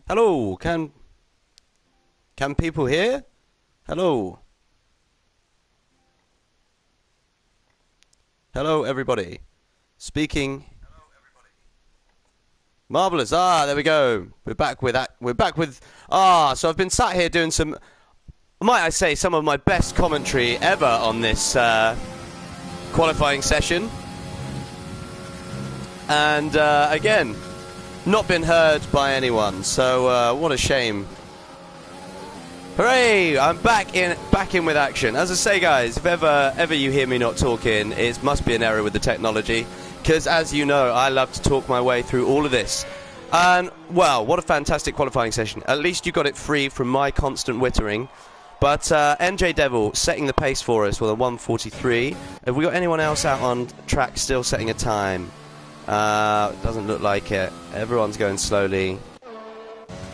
Hello, can people hear? Hello. Hello everybody. Speaking. Marvelous. Ah, there we go. We're back with that. So I've been sat here doing some, might I say, some of my best commentary ever on this qualifying session. And again, not been heard by anyone. So what a shame. Hooray! I'm back in with action. As I say, guys, if ever you hear me not talking, it must be an error with the technology. Because, as you know, I love to talk my way through all of this. And, well, what a fantastic qualifying session. At least you got it free from my constant wittering. But NJ Devil setting the pace for us with a 1:43. Have we got anyone else out on track still setting a time? Doesn't look like it. Everyone's going slowly.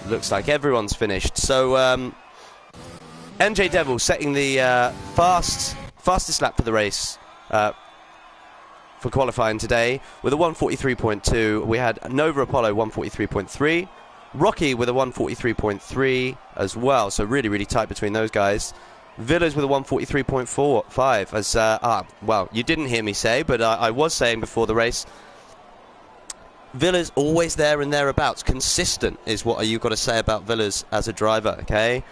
Looks like everyone's finished. So, NJ Devil setting the fastest lap for the race for qualifying today with a 1:43.2. We had Nova Apollo 1:43.3, Rocky with a 1:43.3 as well. So really tight between those guys. Villas with a 1:43.45. As well, you didn't hear me say, but I was saying before the race. Villas always there and thereabouts. Consistent is what you've got to say about Villas as a driver. Okay.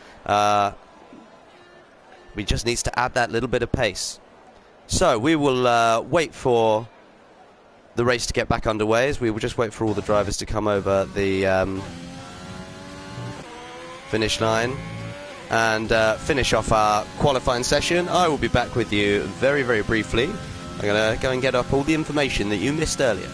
We just needs to add that little bit of pace. So we will wait for the race to get back underway, as we will just wait for all the drivers to come over the finish line and finish off our qualifying session. I will be back with you very briefly. I'm going to go and get up all the information that you missed earlier.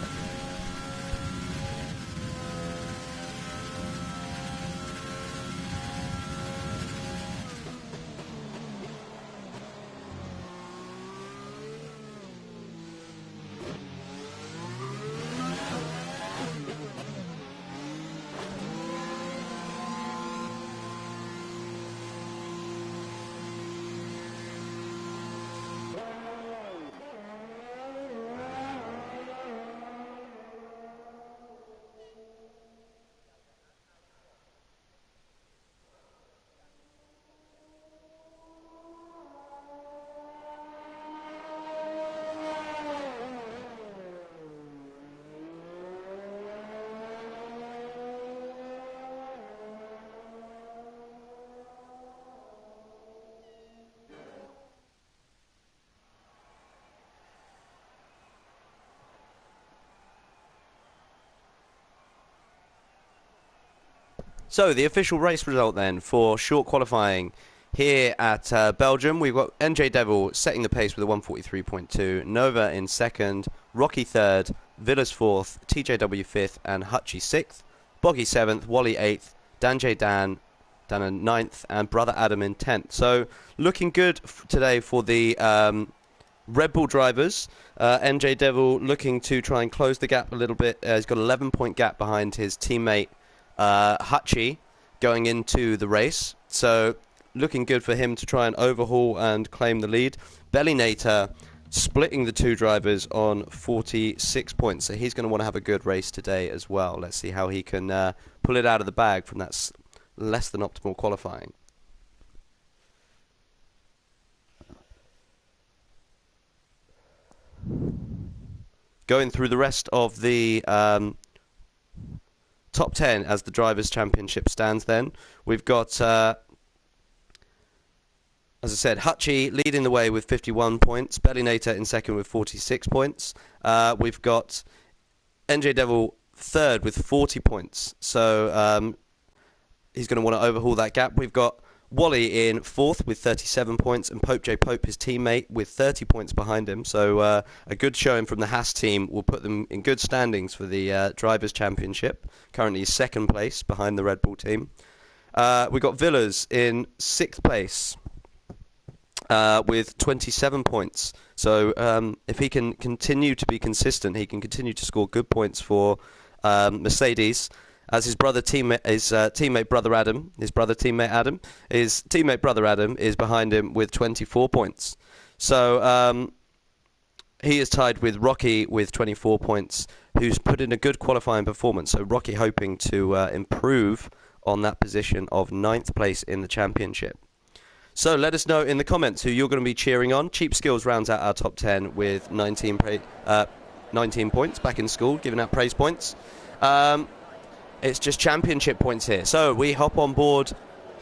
So, the official race result then for short qualifying here at Belgium. We've got NJ Devil setting the pace with a 1:43.2, Nova in second, Rocky third, Villas fourth, TJW fifth, and Hutchie sixth, Boggy seventh, Wally eighth, Dan in ninth, and Brother Adam in 10th. So, looking good today for the Red Bull drivers. NJ Devil looking to try and close the gap a little bit. He's got an 11-point gap behind his teammate Hutchie going into the race, so looking good for him to try and overhaul and claim the lead. Bellinator splitting the two drivers on 46 points, so he's going to want to have a good race today as well. Let's see how he can pull it out of the bag from that less than optimal qualifying. Going through the rest of the top 10 as the Drivers' Championship stands then. We've got, as I said, Hutchie leading the way with 51 points. Bellinator in second with 46 points. We've got NJ Devil third with 40 points. So he's going to want to overhaul that gap. We've got Wally in fourth with 37 points, and Pope J. Pope, his teammate, with 30 points behind him. So a good showing from the Haas team will put them in good standings for the Drivers' Championship. Currently second place behind the Red Bull team. We've got Villas in sixth place with 27 points. So if he can continue to be consistent, he can continue to score good points for Mercedes. As his teammate brother Adam is behind him with 24 points. So he is tied with Rocky with 24 points, who's put in a good qualifying performance. So Rocky hoping to improve on that position of 9th place in the championship. So let us know in the comments who you're going to be cheering on. Cheap Skills rounds out our top 10 with 19 points back in school, giving out praise points. It's just championship points here. So we hop on board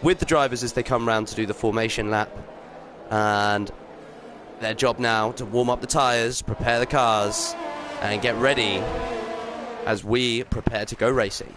with the drivers as they come round to do the formation lap. And their job now to warm up the tyres, prepare the cars, and get ready as we prepare to go racing.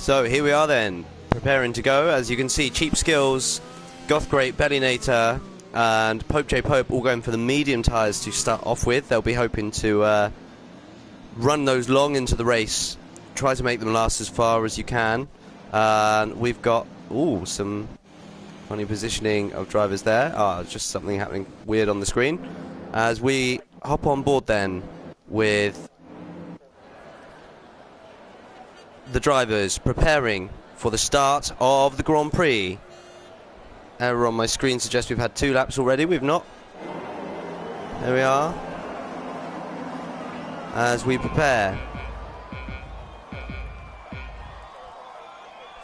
So here we are then, preparing to go. As you can see, Cheap Skills, Goth Great, Bellinator, and Pope J Pope all going for the medium tyres to start off with. They'll be hoping to run those long into the race, try to make them last as far as you can. We've got some funny positioning of drivers there. Just something happening weird on the screen. As we hop on board then with the drivers preparing for the start of the Grand Prix. Error on my screen suggests we've had 2 laps already. We've not. There we are. As we prepare.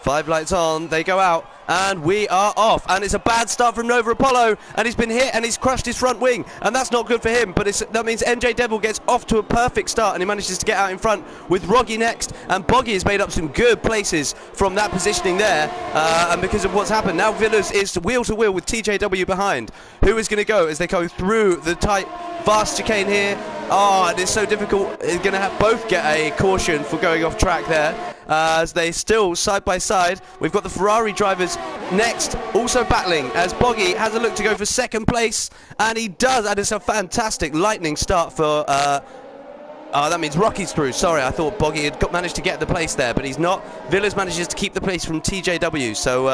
5 lights on, they go out, and we are off. And it's a bad start from Nova Apollo, and he's been hit and he's crushed his front wing, and that's not good for him. But that means MJ Devil gets off to a perfect start, and he manages to get out in front with Roggy next, and Boggy has made up some good places from that positioning there. And because of what's happened, now Villas is wheel to wheel with TJW behind. Who is going to go as they go through the tight, fast chicane here? And it's so difficult. They're going to have both get a caution for going off track there. As they still side by side. We've got the Ferrari drivers next, also battling as Boggy has a look to go for 2nd place, and he does, and it's a fantastic lightning start for that means Rocky's through. Sorry, I thought Boggy had managed to get the place there, but he's not. Villas manages to keep the place from TJW, so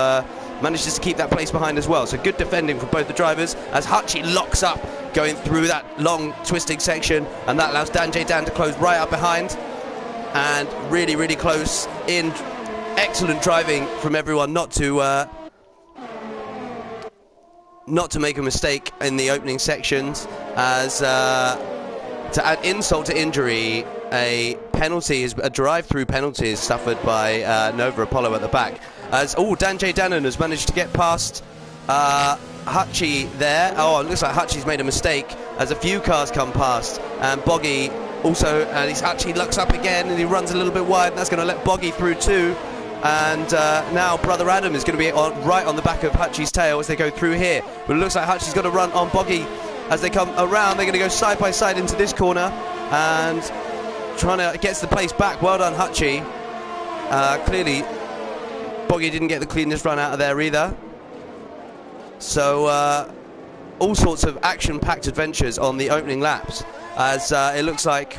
manages to keep that place behind as well. So good defending for both the drivers as Hutchie locks up going through that long twisting section, and that allows Dan J Dan to close right up behind. And really, really close in. Excellent driving from everyone not to make a mistake in the opening sections. As to add insult to injury, a drive-through penalty is suffered by Nova Apollo at the back. As Dan J Dannon has managed to get past Hutchie there. It looks like Hutchie's made a mistake as a few cars come past, and Boggy also, and he's actually looks up again and he runs a little bit wide, and that's going to let Boggy through too. And now Brother Adam is going to be right on the back of Hutchie's tail as they go through here. But it looks like Hutchie's got to run on Boggy as they come around. They're going to go side by side into this corner. and trying to get the pace back. Well done, Hutchie. Clearly, Boggy didn't get the cleanest run out of there either. So, all sorts of action-packed adventures on the opening laps, as it looks like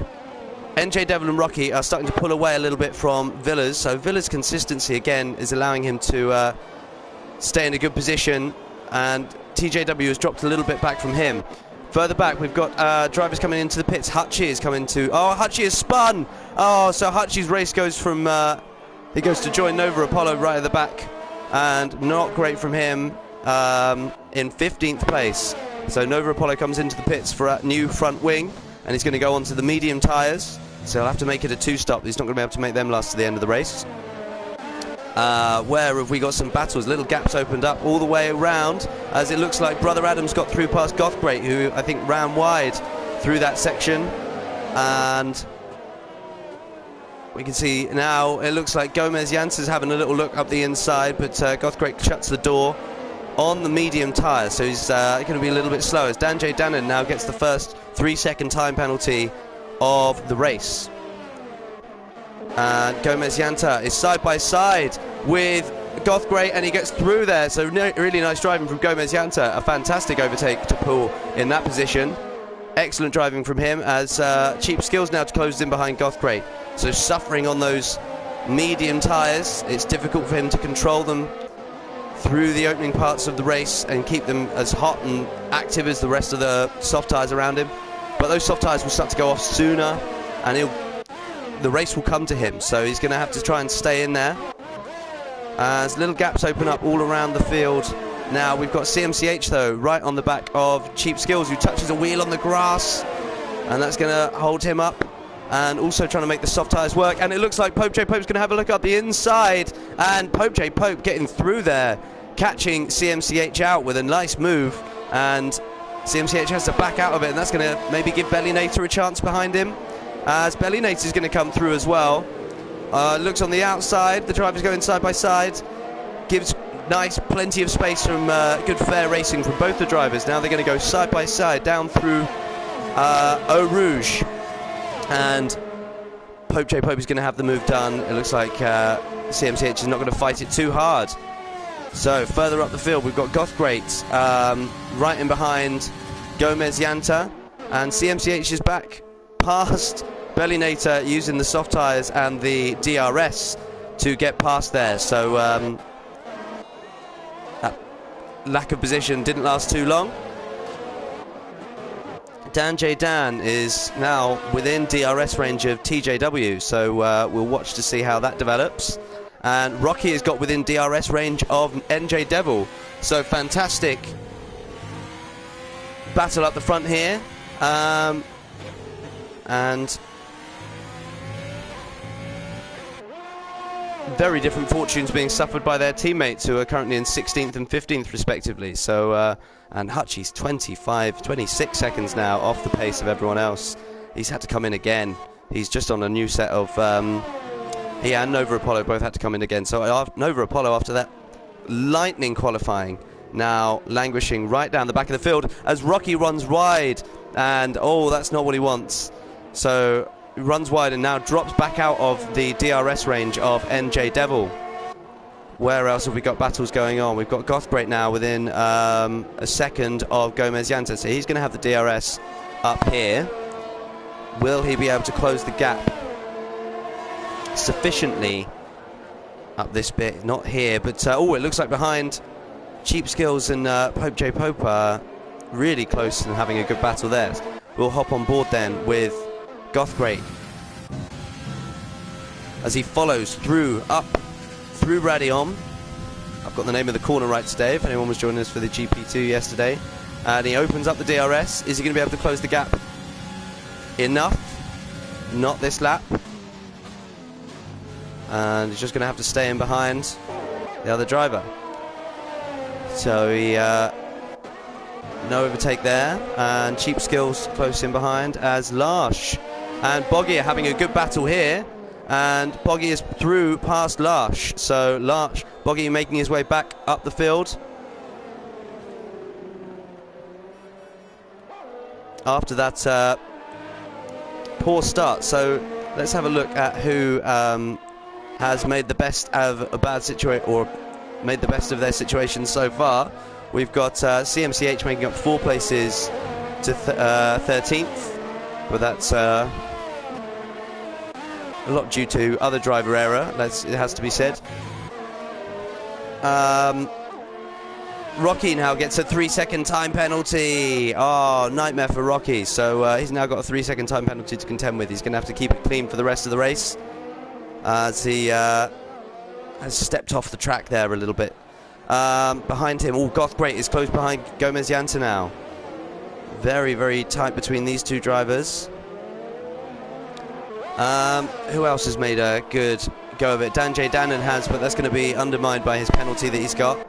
NJ Devil and Rocky are starting to pull away a little bit from Villas. So Villas' consistency again is allowing him to stay in a good position, and TJW has dropped a little bit back from him. Further back, we've got drivers coming into the pits. Hutchie is coming to... Oh, Hutchie is spun! Oh, so Hutchie's race goes from... he goes to join Nova Apollo right at the back, and not great from him in 15th place. So Nova Apollo comes into the pits for a new front wing, and he's going to go onto the medium tyres. So he'll have to make it a two-stop. He's not going to be able to make them last to the end of the race. Where have we got some battles? Little gaps opened up all the way around, as it looks like Brother Adams got through past Gothgreat, who I think ran wide through that section. And we can see now it looks like Gomez Janssens having a little look up the inside, but Gothgreat shuts the door on the medium tyre, so he's going to be a little bit slow, as Dan J. Dannon now gets the first 3-second time penalty of the race. And Gomez Yanta is side by side with Gothgreat, and he gets through there. So really nice driving from Gomez Yanta. A fantastic overtake to pull in that position. Excellent driving from him, as Cheap Skills now closes in behind Gothgreat. So suffering on those medium tyres. It's difficult for him to control them through the opening parts of the race and keep them as hot and active as the rest of the soft tyres around him. But those soft tyres will start to go off sooner, and the race will come to him, so he's going to have to try and stay in there. As little gaps open up all around the field. Now we've got CMCH though right on the back of Cheap Skills, who touches a wheel on the grass, and that's going to hold him up, and also trying to make the soft tyres work. And it looks like Pope J. Pope's going to have a look up the inside, and Pope J. Pope getting through there, catching CMCH out with a nice move, and CMCH has to back out of it, and that's going to maybe give Bellinator a chance behind him, as Bellinator is going to come through as well. Looks on the outside, the drivers going side by side, gives nice plenty of space from good fair racing from both the drivers. Now they're going to go side by side down through Eau Rouge, and Pope J. Pope is going to have the move done. It looks like CMCH is not going to fight it too hard. So further up the field, we've got Gothgreat right in behind Gomez Yanta, and CMCH is back past Bellinator using the soft tyres and the DRS to get past there. So that lack of position didn't last too long. Dan J. Dan is now within DRS range of TJW, so we'll watch to see how that develops. And Rocky has got within DRS range of NJ Devil. So fantastic battle up the front here. And very different fortunes being suffered by their teammates, who are currently in 16th and 15th respectively. So and Hutchie's 26 seconds now off the pace of everyone else. He's had to come in again. He's just on a new set of he and Nova Apollo both had to come in again. So Nova Apollo, after that lightning qualifying, now languishing right down the back of the field as Rocky runs wide, and oh, that's not what he wants. So he runs wide and now drops back out of the DRS range of NJ Devil. Where else have we got battles going on? We've got Gothgreat now within a second of Gomez Yanta, so he's going to have the DRS up here. Will he be able to close the gap sufficiently up this bit? Not here, but oh, it looks like behind Cheap Skills and Pope J. Pope are really close and having a good battle there. We'll hop on board then with Gothgreat as he follows through Radion. I've got the name of the corner right today, if anyone was joining us for the GP2 yesterday. And he opens up the DRS. Is he going to be able to close the gap? Enough. Not this lap. And he's just going to have to stay in behind the other driver. So he no overtake there, and Cheap Skills close in behind as Larsh and Boggy are having a good battle here, and Boggy is through past Larsh. So Boggy making his way back up the field. After that poor start. So let's have a look at who has made the best of a bad situation, or made the best of their situation so far. We've got CMCH making up 4 places to 13th, but that's a lot due to other driver error, it has to be said. Rocky now gets a 3-second time penalty. Oh, nightmare for Rocky. So he's now got a 3-second time penalty to contend with. He's going to have to keep it clean for the rest of the race, as he has stepped off the track there a little bit. Behind him, Gothgreat is close behind Gomez Yanta now. Very, very tight between these two drivers. Who else has made a good go of it? Dan J. Dannon has, but that's going to be undermined by his penalty that he's got.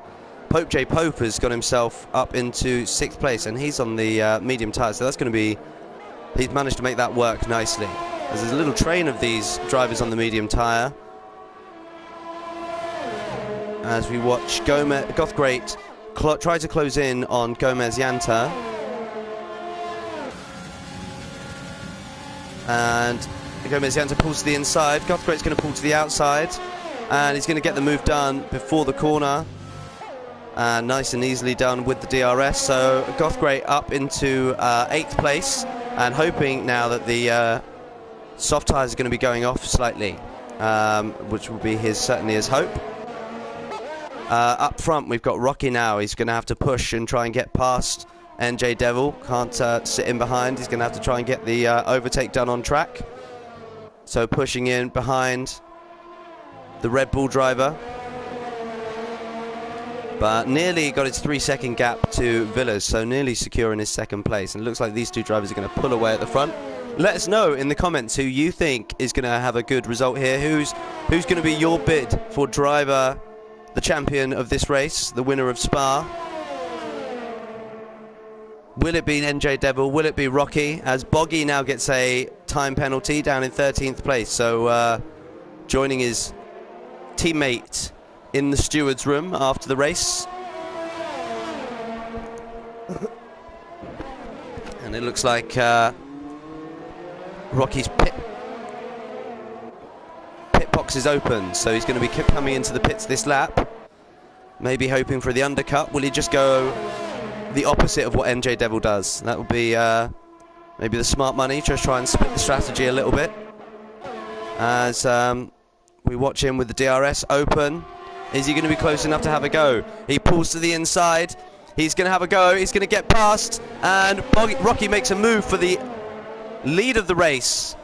Pope J. Pope has got himself up into 6th place, and he's on the medium tyre, so that's going to be... He's managed to make that work nicely. There's a little train of these drivers on the medium tyre, as we watch Gothgreat try to close in on Gomez Yanta. And Gomez Yanta pulls to the inside. Gothgreat's going to pull to the outside, and he's going to get the move done before the corner. And nice and easily done with the DRS. So Gothgreat up into 8th place, and hoping now that the soft tyres are going to be going off slightly, which will be certainly his hope. Up front we've got Rocky now. He's going to have to push and try and get past NJ Devil. Can't sit in behind. He's going to have to try and get the overtake done on track. So pushing in behind the Red Bull driver, but nearly got his 3-second gap to Villas, so nearly secure in his 2nd place. And it looks like these two drivers are going to pull away at the front. Let us know in the comments who you think is going to have a good result here. Who's going to be your bid for driver, the champion of this race, the winner of Spa? Will it be NJ Devil? Will it be Rocky? As Boggy now gets a time penalty down in 13th place. So joining his teammate in the steward's room after the race. And it looks like Rocky's pit box is open, so he's going to be coming into the pits this lap, maybe hoping for the undercut. Will he just go the opposite of what NJ Devil does? That would be maybe the smart money, just try and split the strategy a little bit. As we watch him with the DRS open. Is he going to be close enough to have a go? He pulls to the inside. He's going to have a go. He's going to get past. And Rocky makes a move for the lead of the race.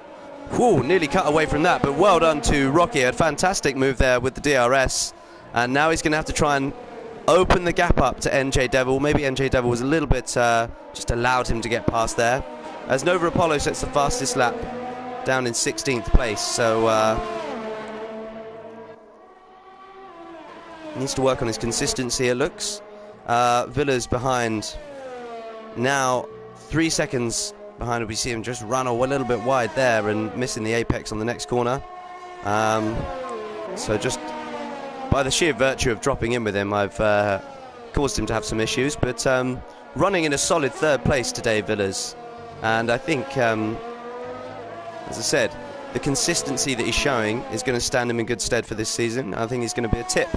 Whew, nearly cut away from that, but well done to Rocky. A fantastic move there with the DRS. And now he's going to have to try and open the gap up to NJ Devil. Maybe NJ Devil was a little bit, just allowed him to get past there. As Nova Apollo sets the fastest lap down in 16th place. So needs to work on his consistency, it looks. Villas behind now, 3 seconds behind. We see him just run a little bit wide there and missing the apex on the next corner. So just by the sheer virtue of dropping in with him, I've caused him to have some issues, but running in a solid 3rd place today, Villas. And I think, as I said, the consistency that he's showing is going to stand him in good stead for this season. I think he's going to be a tip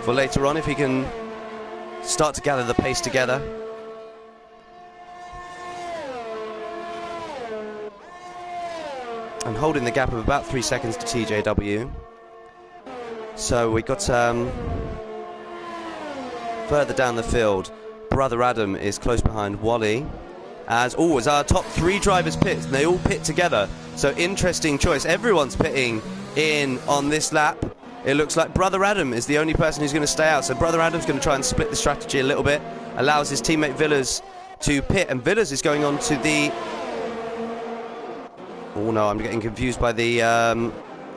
for later on if he can start to gather the pace together. And holding the gap of about 3 seconds to TJW. So we got further down the field, Brother Adam is close behind Wally. As our top 3 drivers pit, and they all pit together. So interesting choice. Everyone's pitting in on this lap. It looks like Brother Adam is the only person who's going to stay out. So Brother Adam's going to try and split the strategy a little bit. Allows his teammate Villas to pit, and Villas is going on to the... Oh no, I'm getting confused by the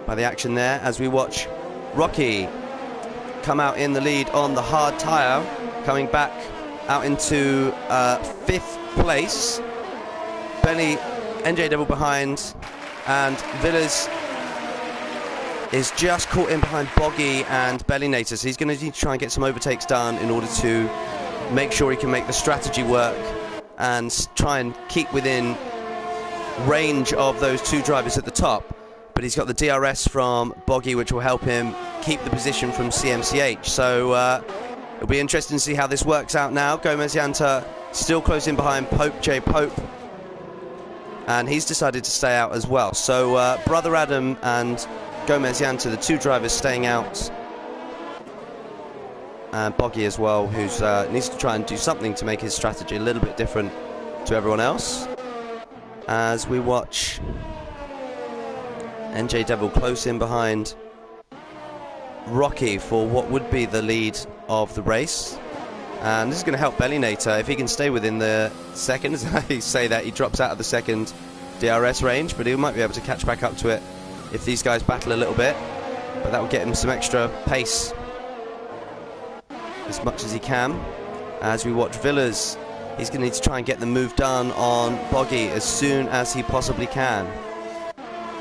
action there as we watch Rocky come out in the lead on the hard tyre, coming back out into 5th place. NJ Devil behind, and Villas is just caught in behind Boggy and Bellinator, so he's going to need to try and get some overtakes done in order to make sure he can make the strategy work and try and keep within range of those two drivers at the top, but he's got the DRS from Boggy, which will help him keep the position from CMCH. So it'll be interesting to see how this works out now. Gomez Yanta still close in behind J Pope, and he's decided to stay out as well. So Brother Adam and Gomez Yanta, the two drivers, staying out, and Boggy as well, who needs to try and do something to make his strategy a little bit different to everyone else. As we watch NJ Devil close in behind Rocky for what would be the lead of the race, and this is going to help Bellinator if he can stay within the seconds. I say that he drops out of the second DRS range, but he might be able to catch back up to it if these guys battle a little bit, but that will get him some extra pace as much as he can. As we watch Villas, he's going to need to try and get the move done on Boggy as soon as he possibly can.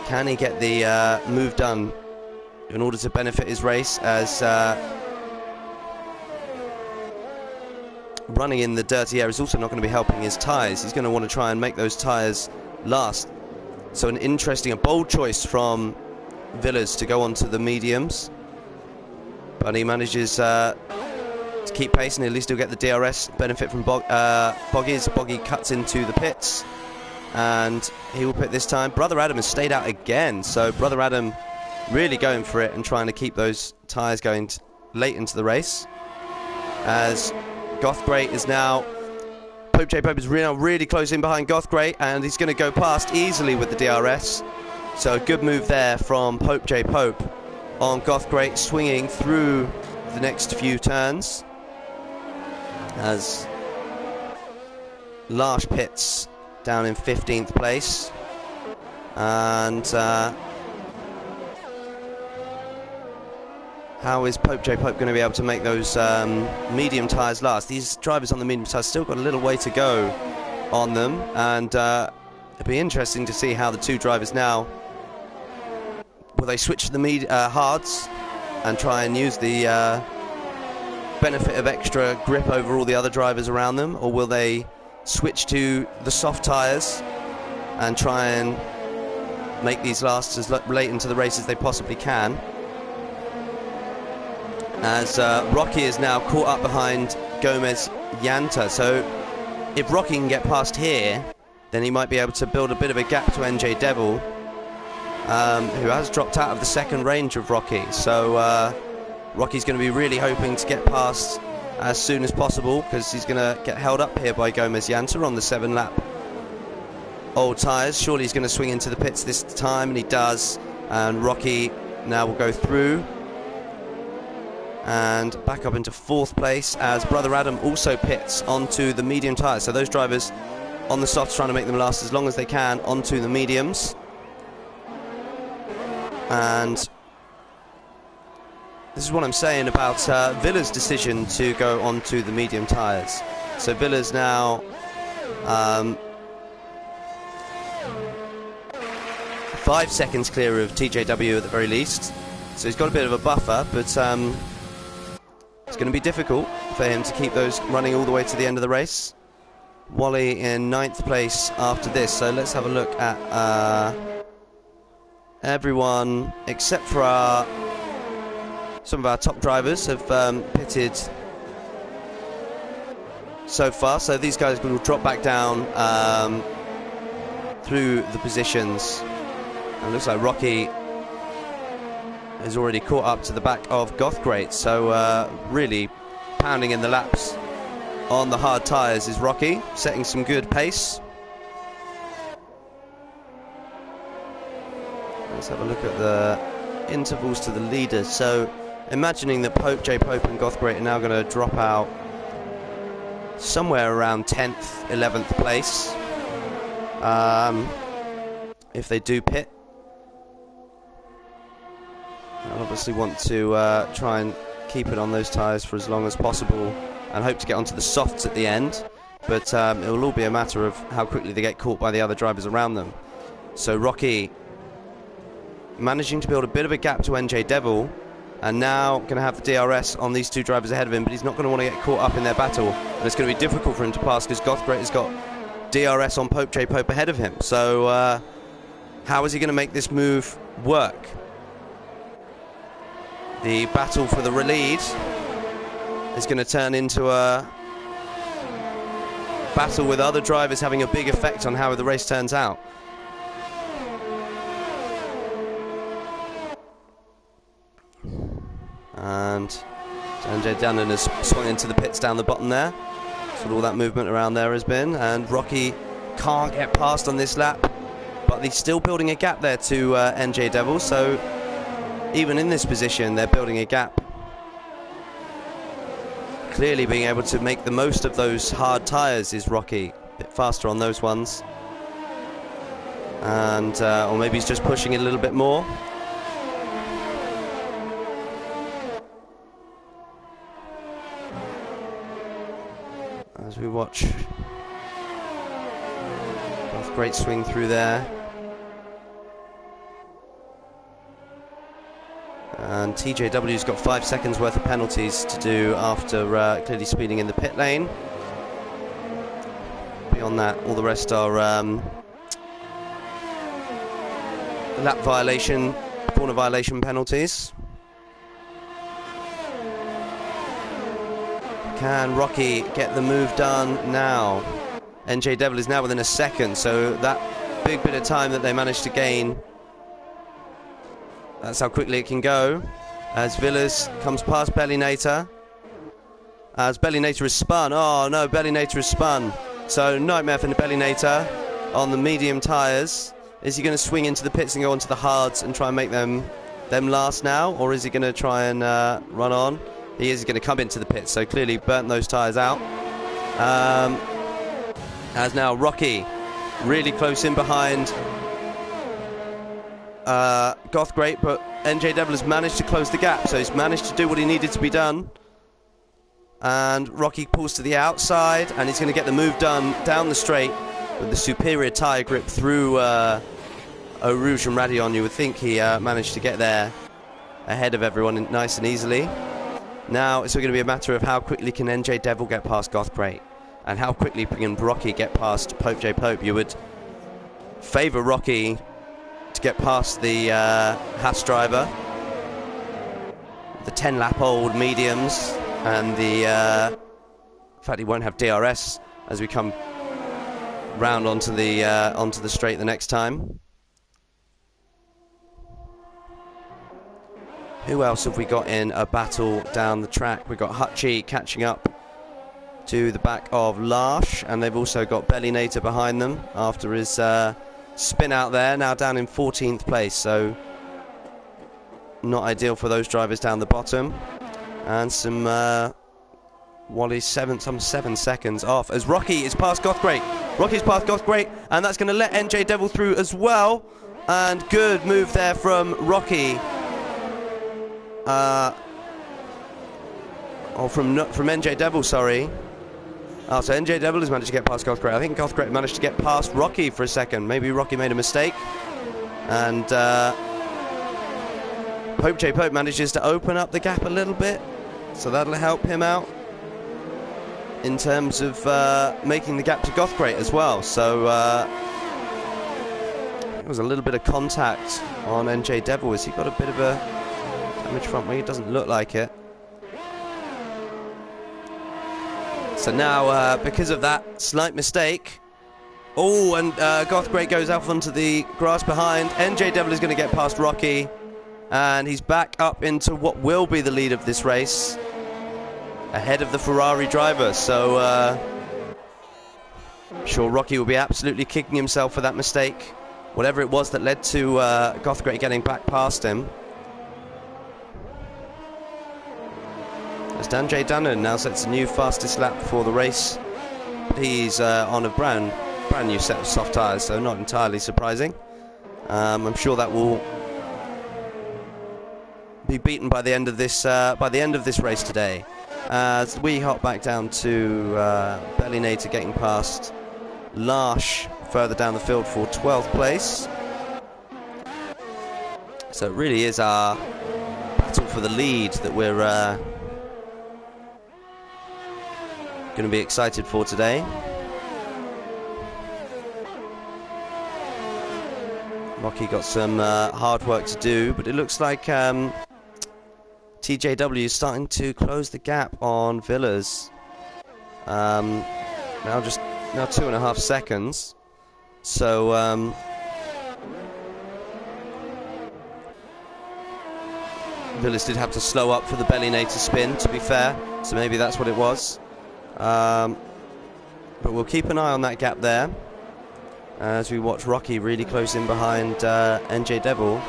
Can he get the move done in order to benefit his race, as running in the dirty air is also not going to be helping his tyres. He's going to want to try and make those tyres last. So an interesting, a bold choice from Villas to go onto the mediums, but he manages to keep pace, and at least he'll get the DRS benefit from Boggy as Boggy cuts into the pits, and he will pit this time. Brother Adam has stayed out again, so Brother Adam really going for it and trying to keep those tyres going late into the race. As Goth Great is now, J Pope is now really close in behind Goth Great, and he's going to go past easily with the DRS. So a good move there from J Pope on Goth Great, swinging through the next few turns. As Larsh pits down in 15th place, and how is J Pope going to be able to make those medium tyres last? These drivers on the medium tyres still got a little way to go on them, and it'll be interesting to see how the two drivers now, will they switch to the hards and try and use the benefit of extra grip over all the other drivers around them, or will they switch to the soft tyres and try and make these last as late into the race as they possibly can? As Rocky is now caught up behind Gomez Yanta, so if Rocky can get past here, then he might be able to build a bit of a gap to NJ Devil, who has dropped out of the second range of Rocky. So Rocky's going to be really hoping to get past as soon as possible, because he's going to get held up here by Gomez Yanta on the 7-lap old tyres. Surely he's going to swing into the pits this time, and he does, and Rocky now will go through and back up into 4th place, as Brother Adam also pits onto the medium tyres. So those drivers on the softs trying to make them last as long as they can onto the mediums. And this is what I'm saying about Villa's decision to go onto the medium tyres. So Villa's now 5 seconds clear of TJW at the very least. So he's got a bit of a buffer, but it's going to be difficult for him to keep those running all the way to the end of the race. Wally in 9th place after this. So let's have a look at everyone except for some of our top drivers have pitted so far. So these guys will drop back down through the positions. And it looks like Rocky is already caught up to the back of Goth Great. So really pounding in the laps on the hard tyres is Rocky, setting some good pace. Let's have a look at the intervals to the leaders. So imagining that J Pope and Goth Great are now going to drop out somewhere around 10th, 11th place if they do pit. I'll obviously want to try and keep it on those tyres for as long as possible and hope to get onto the softs at the end, but it will all be a matter of how quickly they get caught by the other drivers around them. So Rocky managing to build a bit of a gap to NJ Devil, and now going to have the DRS on these two drivers ahead of him, but he's not going to want to get caught up in their battle, and it's going to be difficult for him to pass because Goth Great has got DRS on Pope J. Pope ahead of him. So how is he going to make this move work? The battle for the lead is going to turn into a battle with other drivers having a big effect on how the race turns out. And Sanjay Dannon has swung into the pits down the bottom there. That's what all that movement around there has been. And Rocky can't get past on this lap, but he's still building a gap there to NJ Devil. So even in this position, they're building a gap. Clearly being able to make the most of those hard tyres is Rocky. A bit faster on those ones. And, or maybe he's just pushing it a little bit more. As we watch. Great swing through there. And TJW's got 5 seconds worth of penalties to do after clearly speeding in the pit lane. Beyond that, all the rest are lap violation, corner violation penalties. Can Rocky get the move done now? NJ Devil is now within a second, so that big bit of time that they managed to gain, that's how quickly it can go. As Villas comes past Bellinator. As Bellinator is spun. Oh no, Bellinator is spun. So nightmare for Bellinator on the medium tyres. Is he going to swing into the pits and go onto the hards and try and make them last now? Or is he going to try and run on? He is going to come into the pits, so clearly burnt those tyres out. As now Rocky really close in behind Goth Great, but NJ Devil has managed to close the gap, so he's managed to do what he needed to be done. And Rocky pulls to the outside, and he's going to get the move done down the straight with the superior tyre grip through Eau Rouge and Radion. You would think he managed to get there ahead of everyone nice and easily. Now it's going to be a matter of how quickly can NJ Devil get past Goth Great, and how quickly can Rocky get past Pope J. Pope. You would favour Rocky to get past the Haas driver, the 10-lap-old mediums, and the in fact he won't have DRS as we come round onto the straight the next time. Who else have we got in a battle down the track? We've got Hutchie catching up to the back of Larsh, and they've also got Bellinator behind them after his spin out there, now down in 14th place, so not ideal for those drivers down the bottom. And some Wally's some 7 seconds off as Rocky is past Goth Great. Rocky's past Goth Great, and that's going to let NJ Devil through as well. And good move there from Rocky. From NJ Devil, sorry. Oh, so NJ Devil has managed to get past Goth Great. I think Goth Great managed to get past Rocky for a second. Maybe Rocky made a mistake. And Pope J. Pope manages to open up the gap a little bit. So that'll help him out in terms of making the gap to Goth Great as well. So there was a little bit of contact on NJ Devil. Has he got a bit of a damage front wing? It doesn't look like it. So now, because of that slight mistake, oh, and Goth Great goes off onto the grass behind. NJ Devil is going to get past Rocky, and he's back up into what will be the lead of this race, ahead of the Ferrari driver. So I'm sure Rocky will be absolutely kicking himself for that mistake, whatever it was that led to Goth Great getting back past him. As Sanjay Dannon now sets a new fastest lap for the race. He's on a brand new set of soft tyres, so not entirely surprising. I'm sure that will be beaten by the end of this race today. As we hop back down to Bellinator getting past Larsh further down the field for 12th place. So it really is our battle for the lead that we're going to be excited for today. Rocky got some hard work to do, but it looks like TJW is starting to close the gap on Villas. Now 2.5 seconds. So Villas did have to slow up for the Bellinator spin, to be fair, so maybe that's what it was. But we'll keep an eye on that gap there as we watch Rocky really close in behind NJ Devil.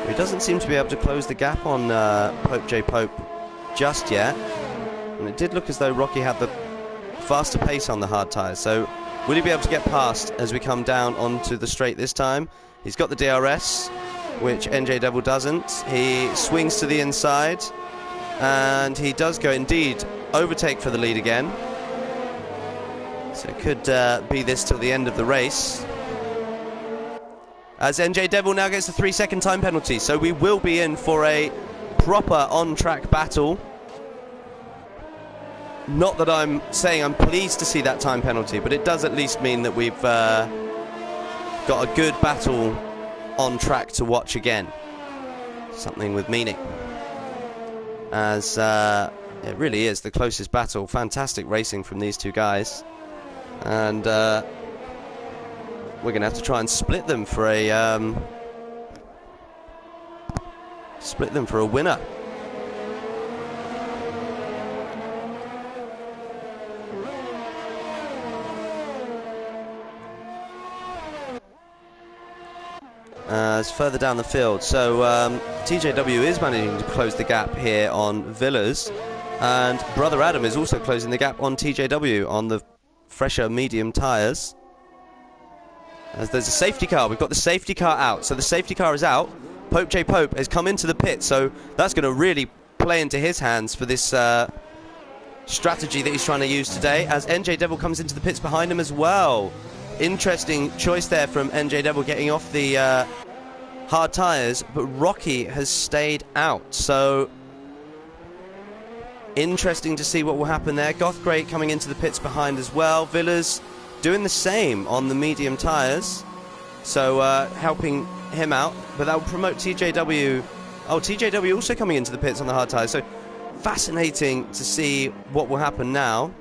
He doesn't seem to be able to close the gap on Pope J. Pope just yet. And it did look as though Rocky had the faster pace on the hard tyres. So will he be able to get past as we come down onto the straight this time? He's got the DRS, which NJ Devil doesn't. He swings to the inside, and he does go indeed overtake for the lead again. So it could be this till the end of the race. As NJ Devil now gets a 3-second time penalty, so we will be in for a proper on-track battle. Not that I'm saying I'm pleased to see that time penalty, but it does at least mean that we've got a good battle on track to watch again. Something with meaning. As it really is the closest battle. Fantastic racing from these two guys. And we're going to have to try and split them for a winner. As further down the field, so TJW is managing to close the gap here on Villas, and Brother Adam is also closing the gap on TJW on the fresher medium tyres. As there's a safety car, we've got the safety car out, so the safety car is out. Pope J. Pope has come into the pit, so that's going to really play into his hands for this strategy that he's trying to use today, as NJ Devil comes into the pits behind him as well. Interesting choice there from NJ Devil getting off the hard tyres, but Rocky has stayed out, so interesting to see what will happen there. Goth Great coming into the pits behind as well. Villas doing the same on the medium tyres, so helping him out, but that will promote TJW. Oh, TJW also coming into the pits on the hard tyres, so fascinating to see what will happen now.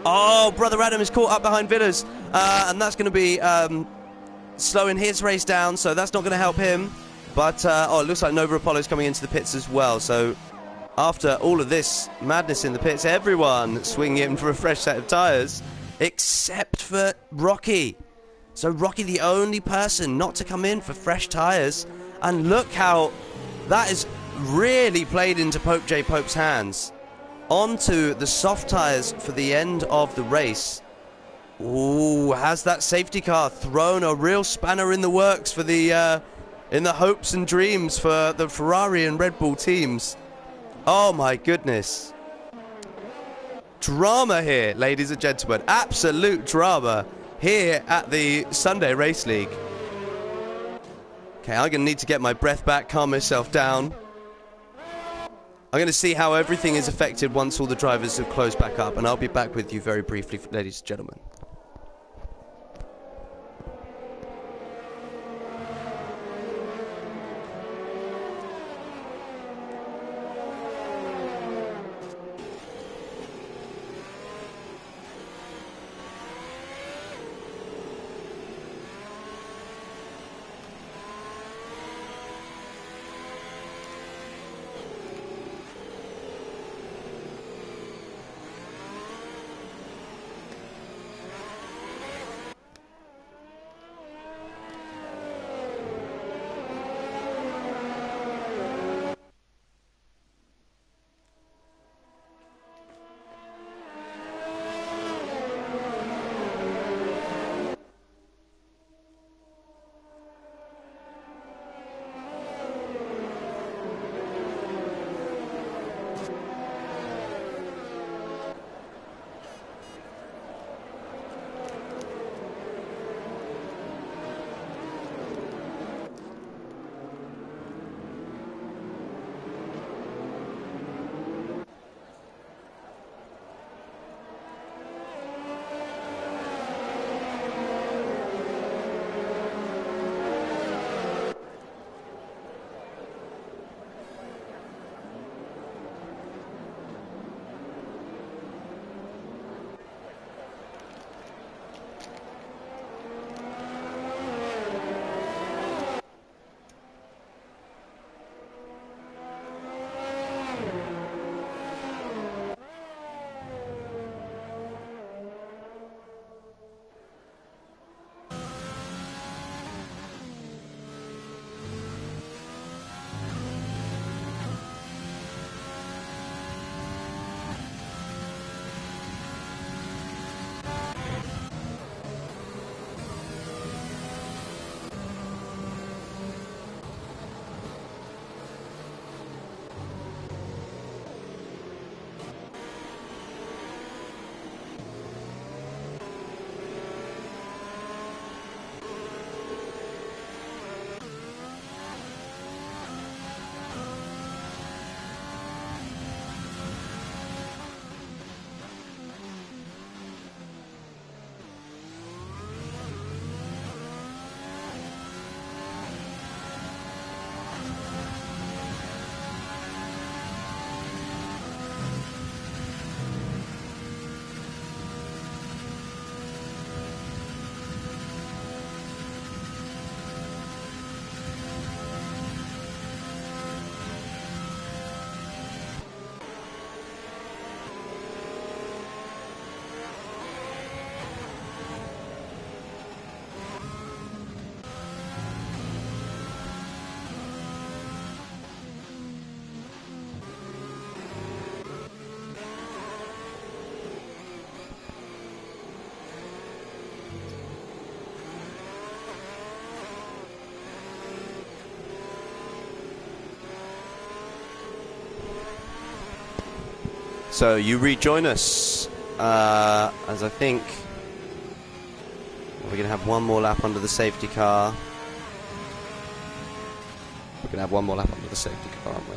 Oh, Brother Adam is caught up behind Villas, and that's going to be slowing his race down, so that's not going to help him. But, oh, it looks like Nova Apollo's coming into the pits as well, so after all of this madness in the pits, everyone swinging in for a fresh set of tyres, except for Rocky. So Rocky, the only person not to come in for fresh tyres, and look how that is really played into Pope J. Pope's hands. Onto the soft tyres for the end of the race. Ooh, has that safety car thrown a real spanner in the works for the in the hopes and dreams for the Ferrari and Red Bull teams? Oh my goodness. Drama here, ladies and gentlemen. Absolute drama here at the Sunday Race League. Okay, I'm going to need to get my breath back, calm myself down. I'm going to see how everything is affected once all the drivers have closed back up, and I'll be back with you very briefly, ladies and gentlemen. So you rejoin us, as I think we're going to have one more lap under the safety car. We're going to have one more lap under the safety car, aren't we?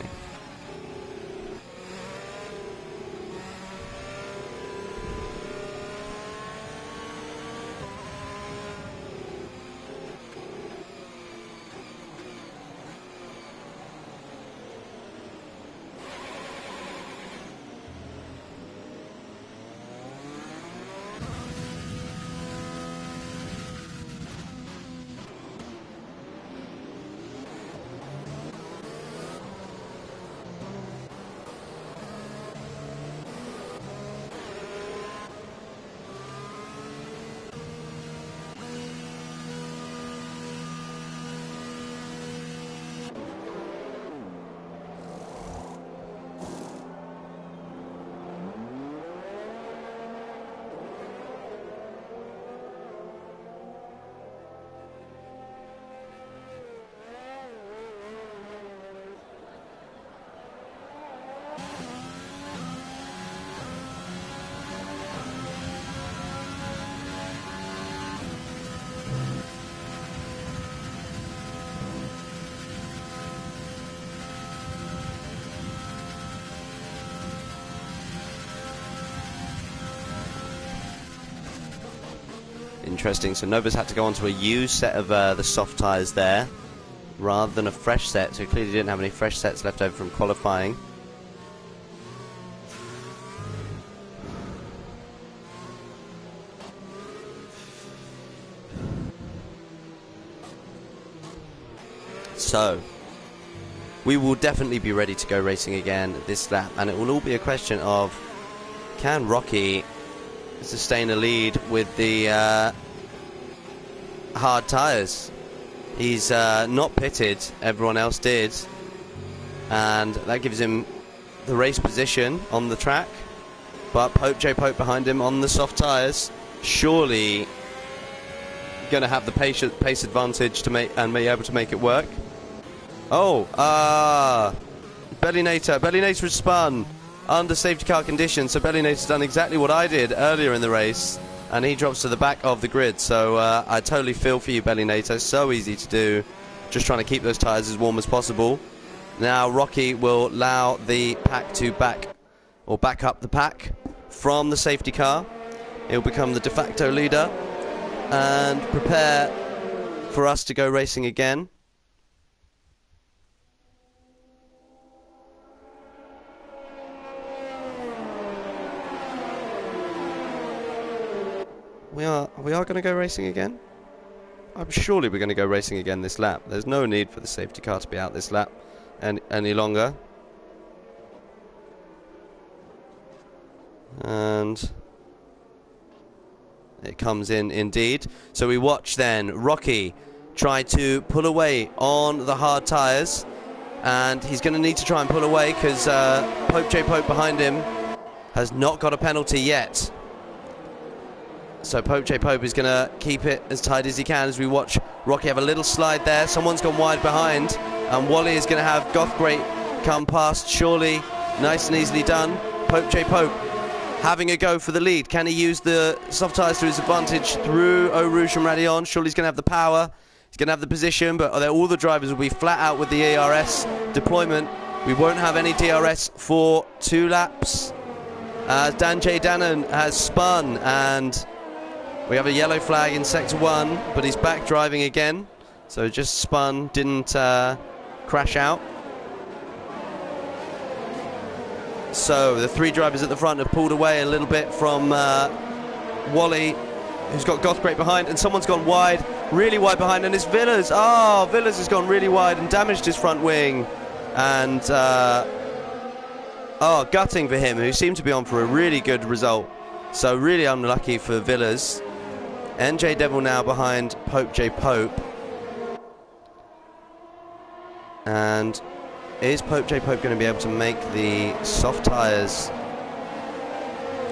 Interesting. So Nova's had to go onto a used set of the soft tyres there, rather than a fresh set. So clearly didn't have any fresh sets left over from qualifying. So we will definitely be ready to go racing again this lap, and it will all be a question of, can Rocky sustain a lead with the hard tyres? He's not pitted, everyone else did, and that gives him the race position on the track, but J. Pope behind him on the soft tyres, surely going to have the pace advantage to make and be able to make it work. Oh, Bellinator was spun under safety car conditions, so Bellinator's done exactly what I did earlier in the race, and he drops to the back of the grid. So I totally feel for you, Bellinator. So easy to do, just trying to keep those tyres as warm as possible. Now Rocky will allow the pack to back up the pack from the safety car. He'll become the de facto leader and prepare for us to go racing again. We are going to go racing again? I'm surely we're going to go racing again this lap. There's no need for the safety car to be out this lap any longer. And it comes in indeed. So we watch then Rocky try to pull away on the hard tyres, and he's going to need to try and pull away because J. Pope behind him has not got a penalty yet. So J. Pope is going to keep it as tight as he can as we watch Rocky have a little slide there. Someone's gone wide behind, and Wally is going to have Gothgreat come past. Surely, nice and easily done. J. Pope having a go for the lead. Can he use the soft tyres to his advantage through Eau Rouge and Raidillon? Surely he's going to have the power. He's going to have the position, but all the drivers will be flat out with the ERS deployment. We won't have any DRS for 2 laps. Dan J. Dannon has spun, and we have a yellow flag in Sector 1, but he's back driving again. So just spun, didn't crash out. So the 3 drivers at the front have pulled away a little bit from Wally, who's got Gothgreat behind, and someone's gone wide, really wide behind, and it's Villas. Oh, Villas has gone really wide and damaged his front wing. And, gutting for him, who seemed to be on for a really good result. So really unlucky for Villas. NJ Devil now behind J. Pope. And is J. Pope going to be able to make the soft tyres,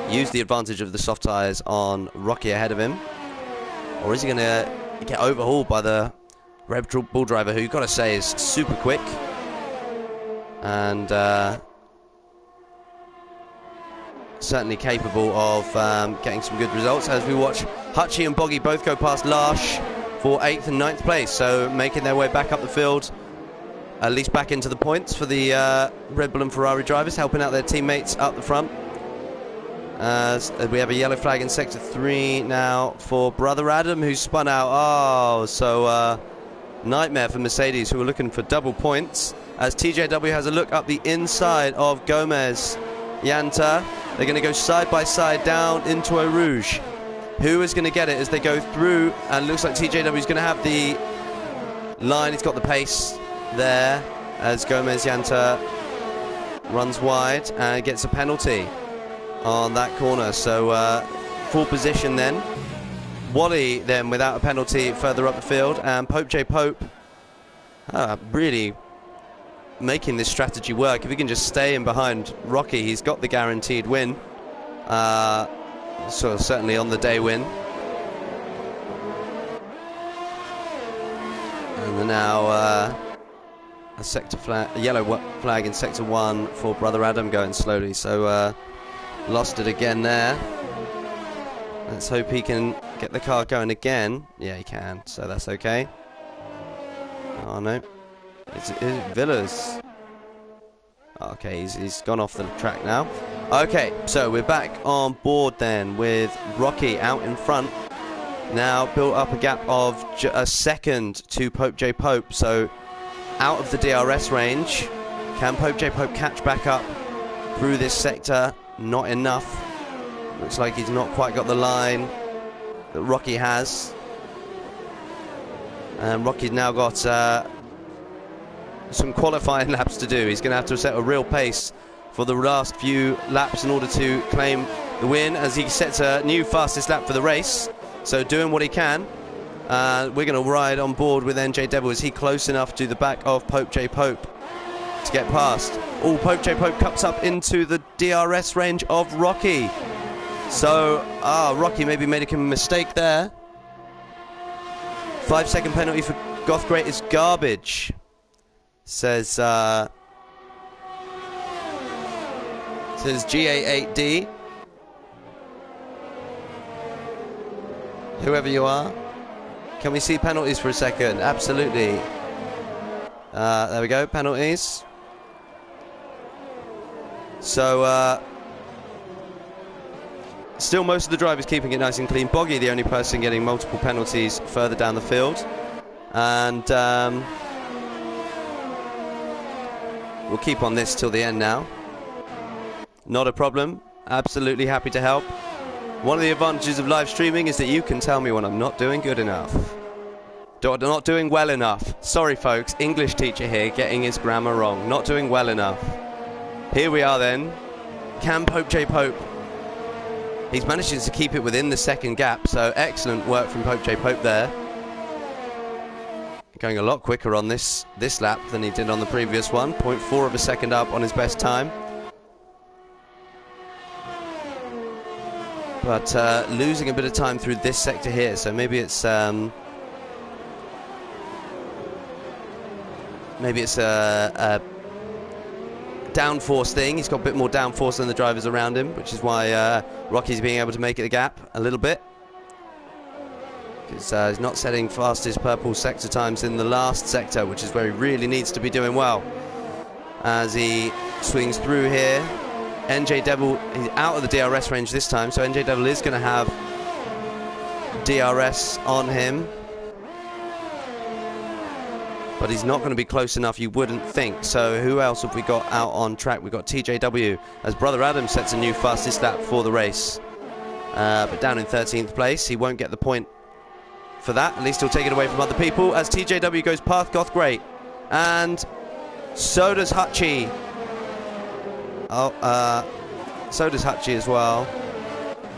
use the advantage of the soft tyres on Rocky ahead of him? Or is he going to get overhauled by the Red Bull driver, who you've got to say is super quick? And certainly capable of getting some good results, as we watch Hutchie and Boggy both go past Larsh for 8th and 9th place, so making their way back up the field, at least back into the points for the Red Bull and Ferrari drivers, helping out their teammates up the front. As we have a yellow flag in Sector 3 now for Brother Adam, who's spun out. Oh, so nightmare for Mercedes, who are looking for double points, as TJW has a look up the inside of Gomez Yanta. They're going to go side by side down into Eau Rouge. Who is going to get it as they go through? And looks like TJW is going to have the line. He's got the pace there as Gomez Yanta runs wide and gets a penalty on that corner. So full position then. Wally then without a penalty further up the field, and Pope J Pope really making this strategy work. If he can just stay in behind Rocky, he's got the guaranteed win. So certainly on the day win. And now a sector flag, a yellow flag in Sector 1 for Brother Adam going slowly. So lost it again there. Let's hope he can get the car going again. Yeah, he can, so that's okay. Oh no, it's Villas. Okay, he's gone off the track now. Okay, so we're back on board then with Rocky out in front. Now built up a gap of a second to Pope J Pope, so out of the DRS range. Can Pope J Pope catch back up through this sector? Not enough. Looks like he's not quite got the line that Rocky has. And Rocky's now got some qualifying laps to do. He's going to have to set a real pace for the last few laps in order to claim the win, as he sets a new fastest lap for the race. So doing what he can. We're going to ride on board with NJ Devil. Is he close enough to the back of Pope J Pope to get past? Oh, Pope J Pope cups up into the DRS range of Rocky. So, Rocky maybe made a mistake there. 5-second penalty for Gothgreat is garbage, says GA8D. Whoever you are. Can we see penalties for a second? Absolutely. There we go, penalties. So, still most of the drivers keeping it nice and clean. Boggy the only person getting multiple penalties further down the field. And we'll keep on this till the end now. Not a problem. Absolutely happy to help. One of the advantages of live streaming is that you can tell me when I'm not doing good enough. Not doing well enough. Sorry folks, English teacher here getting his grammar wrong. Not doing well enough. Here we are then. Can Pope J Pope? He's managing to keep it within the second gap, so excellent work from Pope J Pope there. Going a lot quicker on this lap than he did on the previous one. 0.4 of a second up on his best time. But losing a bit of time through this sector here, so maybe it's a downforce thing. He's got a bit more downforce than the drivers around him, which is why Rocky's being able to make it a gap a little bit. Because he's not setting fastest purple sector times in the last sector, which is where he really needs to be doing well. As he swings through here, NJ Devil is out of the DRS range this time, so NJ Devil is going to have DRS on him. But he's not going to be close enough, you wouldn't think. So who else have we got out on track? We've got TJW, as Brother Adam sets a new fastest lap for the race. But down in 13th place, he won't get the point for that. At least he'll take it away from other people, as TJW goes past Gothgreat. And so does Hutchie. So does Hutchie as well.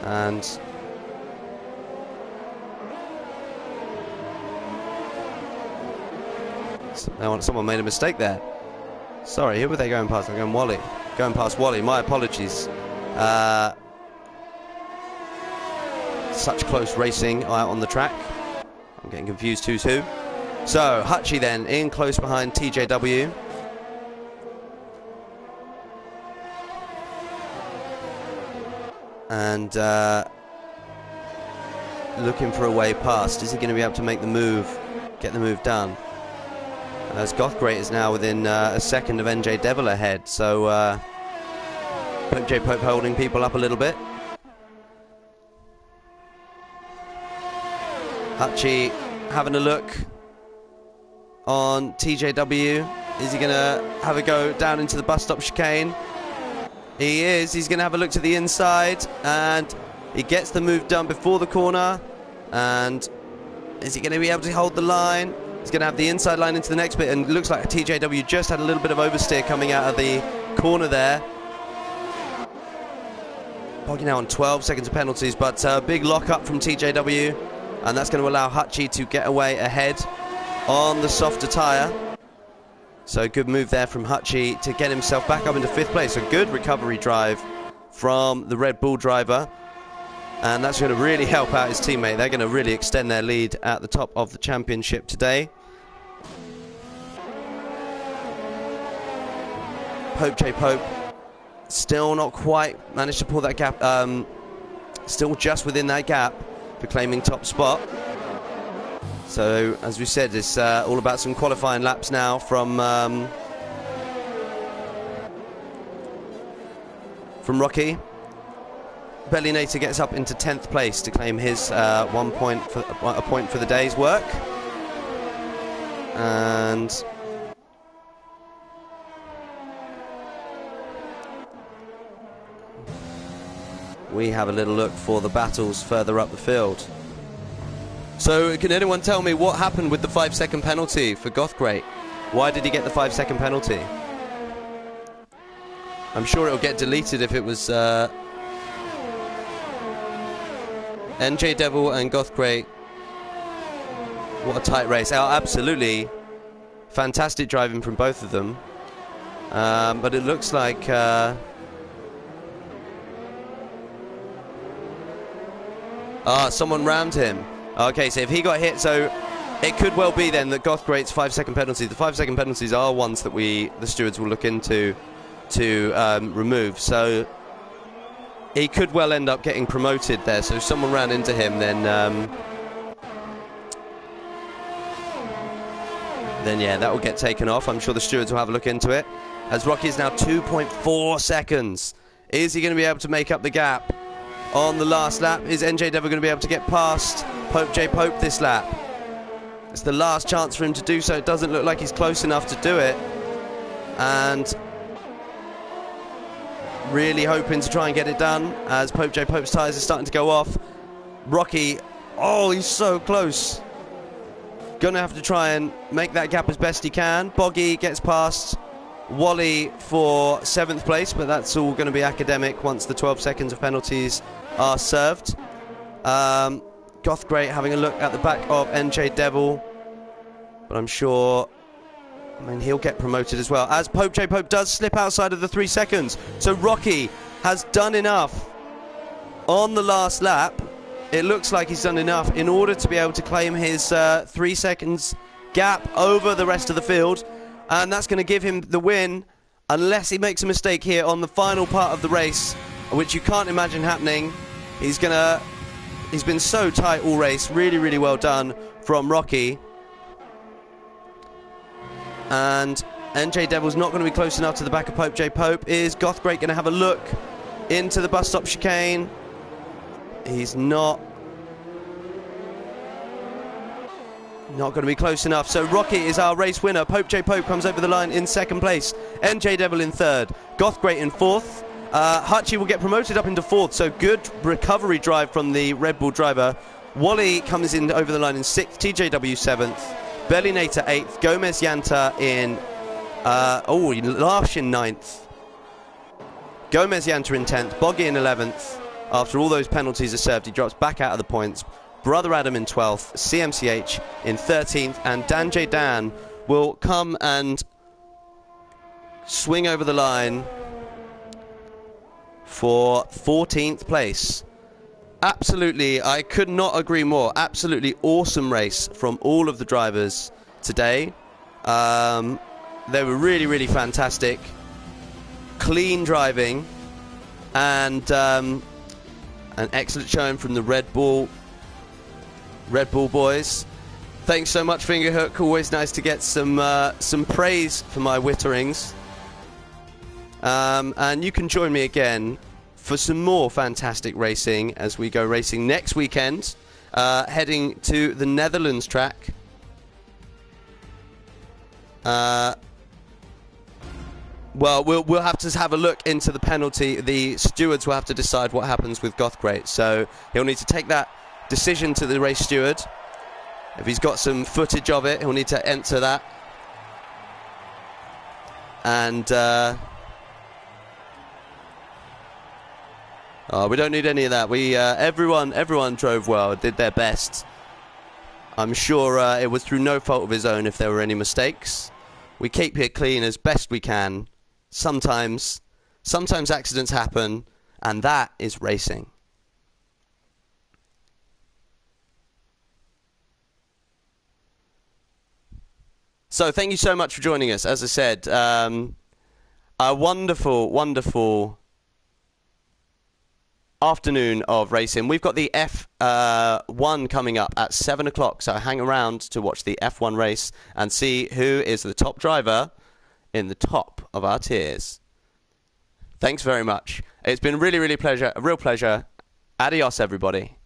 And someone made a mistake there. Sorry, who were they going past? They're going Wally. Going past Wally. My apologies. Such close racing out on the track. I'm getting confused who's who. So Hutchie then in close behind TJW. and looking for a way past. Is he going to be able to make the move, get the move done? As Gothgreat is now within a second of NJ Devil ahead, so Pope J Pope holding people up a little bit. Hutchie having a look on TJW. Is he going to have a go down into the bus stop chicane? He is. He's going to have a look to the inside, and he gets the move done before the corner. And is he going to be able to hold the line? He's going to have the inside line into the next bit, and it looks like TJW just had a little bit of oversteer coming out of the corner there. Boggy now on 12 seconds of penalties, but big lock-up from TJW, and that's going to allow Hutchie to get away ahead on the softer tyre. So good move there from Hutchie to get himself back up into 5th place. A good recovery drive from the Red Bull driver, and that's going to really help out his teammate. They're going to really extend their lead at the top of the championship today. Pope J Pope still not quite managed to pull that gap, still just within that gap for claiming top spot. So as we said, it's all about some qualifying laps now from Rocky. Bellinator gets up into 10th place to claim his a point for the day's work. And we have a little look for the battles further up the field. So can anyone tell me what happened with the 5-second penalty for Gothgreat? Why did he get the 5-second penalty? I'm sure it'll get deleted if it was NJ Devil and Gothgreat. What a tight race. Oh, absolutely fantastic driving from both of them. But it looks like someone rammed him. Okay, so if he got hit, so it could well be then that Gothgreat's 5-second penalty. The 5-second penalties are ones that the stewards will look into to remove. So he could well end up getting promoted there. So if someone ran into him, then yeah, that will get taken off. I'm sure the stewards will have a look into it. As Rocky is now 2.4 seconds. Is he going to be able to make up the gap on the last lap? Is NJ Devil going to be able to get past Pope J Pope this lap? It's the last chance for him to do so. It doesn't look like he's close enough to do it. And really hoping to try and get it done as Pope J Pope's tyres are starting to go off. Rocky, oh, he's so close. Gonna have to try and make that gap as best he can. Boggy gets past Wally for 7th place, but that's all going to be academic once the 12 seconds of penalties are served. Gothgreat having a look at the back of NJ Devil, but I'm sure, I mean, he'll get promoted as well, as Pope J Pope does slip outside of the 3 seconds. So Rocky has done enough on the last lap. It looks like he's done enough in order to be able to claim his 3 seconds gap over the rest of the field, and that's going to give him the win unless he makes a mistake here on the final part of the race, which you can't imagine happening. He's been so tight all race. Really, really well done from Rocky. And NJ Devil's not going to be close enough to the back of Pope J Pope. Is Gothgreat going to have a look into the bus stop chicane? He's not going to be close enough. So Rocky is our race winner. Pope J Pope comes over the line in 2nd place. NJ Devil in 3rd. Gothgreat in 4th. Hutchie will get promoted up into 4th. So good recovery drive from the Red Bull driver. Wally comes in over the line in 6th. TJW 7th. Bellinator 8th. Gomez Yanta in Larsh in 9th. Gomez Yanta in 10th. Boggy in 11th. After all those penalties are served, he drops back out of the points. Brother Adam in 12th, CMCH in 13th, and Dan J Dan will come and swing over the line for 14th place. Absolutely, I could not agree more. Absolutely awesome race from all of the drivers today. They were really, really fantastic. Clean driving, and An excellent showing from the Red Bull boys. Thanks so much, Fingerhook. Always nice to get some praise for my witterings. And you can join me again for some more fantastic racing as we go racing next weekend, heading to the Netherlands track. Well, we'll have to have a look into the penalty. The stewards will have to decide what happens with Gothgrate. So he'll need to take that decision to the race steward. If he's got some footage of it, he'll need to enter that. And we don't need any of that. Everyone drove well, did their best. I'm sure it was through no fault of his own if there were any mistakes. We keep it clean as best we can. Sometimes accidents happen, and that is racing. So thank you so much for joining us. As I said, a wonderful, wonderful afternoon of racing. We've got the F1 coming up at 7 o'clock, so hang around to watch the F1 race and see who is the top driver in the top of our tiers. Thanks very much. It's been a real pleasure. Adios, everybody.